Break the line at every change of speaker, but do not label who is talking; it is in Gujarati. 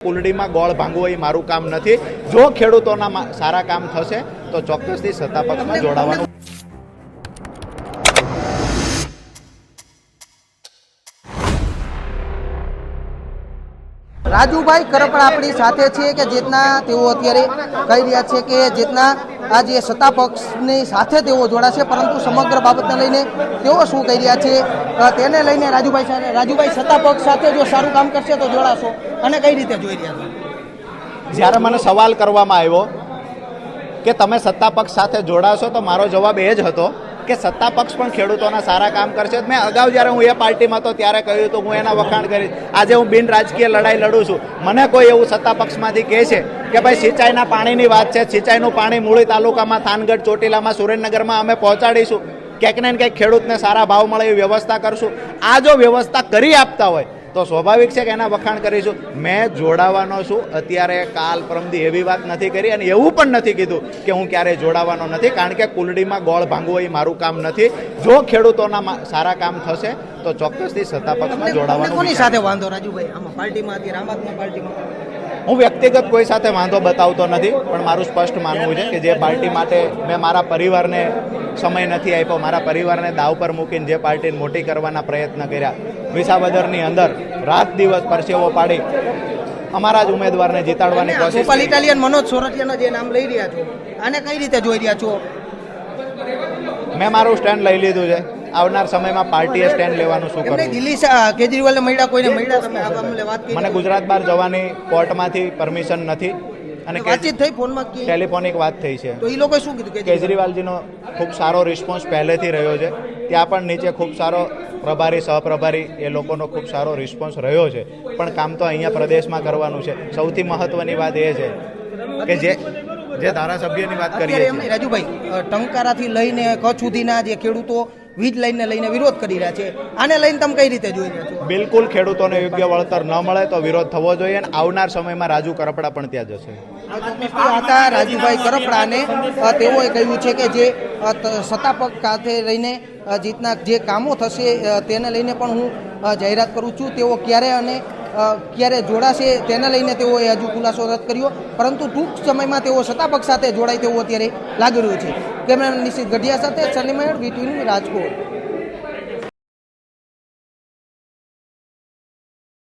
કુલડીમાં ગોળ ભાંગવો એ મારું કામ નથી। જો ખેડૂતોના સારા કામ થશે તો ચોક્કસથી સત્તા પક્ષમાં જોડાવાનું।
રાજુભાઈ કરપડા આપણી સાથે છે કે જેતના તેઓ અત્યારે કહી રહ્યા છે કે જેતના આ જે સત્તા પક્ષની સાથે તેઓ જોડાશે, પરંતુ સમગ્ર બાબતને લઈને તેઓ શું કહી રહ્યા છે તેને લઈને રાજુભાઈ સત્તા પક્ષ સાથે જો સારું કામ કરશે તો જોડાશો અને કઈ રીતે જોઈ રહ્યા છો?
જ્યારે મને સવાલ કરવામાં આવ્યો કે તમે સત્તા પક્ષ સાથે જોડાશો તો મારો જવાબ એ જ હતો કે સત્તા પક્ષ પણ ખેડૂતોના સારા કામ કરશે। મેં અગાઉ જ્યારે હું એ પાર્ટીમાં હતો ત્યારે કહ્યું હતું હું એના વખાણ કરીશ। આજે હું બિન રાજકીય લડાઈ લડું છું। મને કોઈ એવું સત્તા પક્ષમાંથી કહે છે કે ભાઈ સિંચાઈના પાણીની વાત છે, સિંચાઈનું પાણી મૂળી તાલુકામાં, થાનગઢ, ચોટીલામાં, સુરેન્દ્રનગરમાં અમે પહોંચાડીશું, ક્યાંક ને ક્યાંક ખેડૂતને સારા ભાવ મળે એવી વ્યવસ્થા કરશું। આ જો વ્યવસ્થા કરી આપતા હોય તો સ્વાભાવિક છે કે એના વખાણ કરીશું। મેં જોડાવાનો છું, અત્યારે કાલ પરમદી એવી વાત નથી કરી અને એવું પણ નથી કીધું કે હું ક્યારેય જોડાવાનો નથી, કારણ કે કુલડીમાં ગોળ ભાંગવો એ મારું કામ નથી। જો ખેડૂતોના સારા કામ થશે તો ચોક્કસથી સત્તા પક્ષમાં જોડાવાનું।
કોની સાથે વાંધો રાજુભાઈ આમાં પાર્ટીમાં હતી, આમ આદમી પાર્ટીમાં?
હું વ્યક્તિગત કોઈ સાથે વાંધો બતાવતો નથી, પણ મારું સ્પષ્ટ માનવું છે કે જે પાર્ટી માટે મેં મારા પરિવારને સમય નથી આપ્યો, મારા પરિવારને દાવ પર મૂકીને જે પાર્ટીને મોટી કરવાના પ્રયત્ન કર્યા, વિસાવદરની અંદર રાત દિવસ પરસેવો પાડી અમારા જ ઉમેદવારને જીતાડવાની કોશિશ।
ગોપાલ ઇટાલિયન, મનોજ સોરઠિયાના જે નામ લઈ રહ્યા છો, આને કઈ રીતે જોઈ રહ્યા છો?
મેં મારું સ્ટેન્ડ લઈ લીધું છે। આવનાર સમયમાં પાર્ટીએ સ્ટેન્ડ લેવાનું શું કરવું?
દિલ્હી કેજરીવાલને મળ્યા, કોઈને મળ્યા તમે આ મામલે વાત કરી?
મને ગુજરાત બહાર જવાની કોર્ટમાંથી પરમિશન નથી અને
વાતચીત થઈ ફોનમાં?
ટેલિફોનિક વાત થઈ છે।
તો એ લોકોએ શું કીધું?
કેજરીવાલજીનો ખૂબ સારો રિસ્પોન્સ પહેલેથી રહ્યો છે, ત્યાં પણ નીચે ખૂબ સારો પ્રભારી, સહપ્રભારી એ લોકોનો ખૂબ સારો રિસ્પોન્સ રહ્યો છે, પણ કામ તો અહીંયા પ્રદેશમાં કરવાનું છે। સૌથી મહત્વની વાત એ છે કે જે ધારાસભ્યની વાત કરીએ છીએ
રાજુભાઈ, ટંકારાથી લઈને કચ્છ સુધીના જે ખેડૂતો વીજ લાઈનને લઈને વિરોધ કરી રહ્યા છે, આને લઈને તમે કઈ રીતે જોઈ રહ્યા છો?
બિલકુલ ખેડૂતોને યોગ્ય વળતર ન મળે તો વિરોધ થવો જોઈએ અને આવનાર સમયમાં રાજુ કરપડા પણ ત્યાં જશે।
હતા રાજુભાઈ કરપડાને તેઓએ કહ્યું છે કે જે સત્તા પક્ષ સાથે રહીને જીતના જે કામો થશે તેને લઈને પણ હું જાહેરાત કરું છું। તેઓ ક્યારે જોડાશે તેને લઈને તેઓએ હજુ ખુલાસો રદ કર્યો, પરંતુ ટૂંક સમયમાં તેઓ સત્તા પક્ષ સાથે જોડાય તેવું અત્યારે લાગી રહ્યું છે। કેમેરામેન નિશિત ગઢિયા સાથે Salim mayor, VTV news, Rajkot.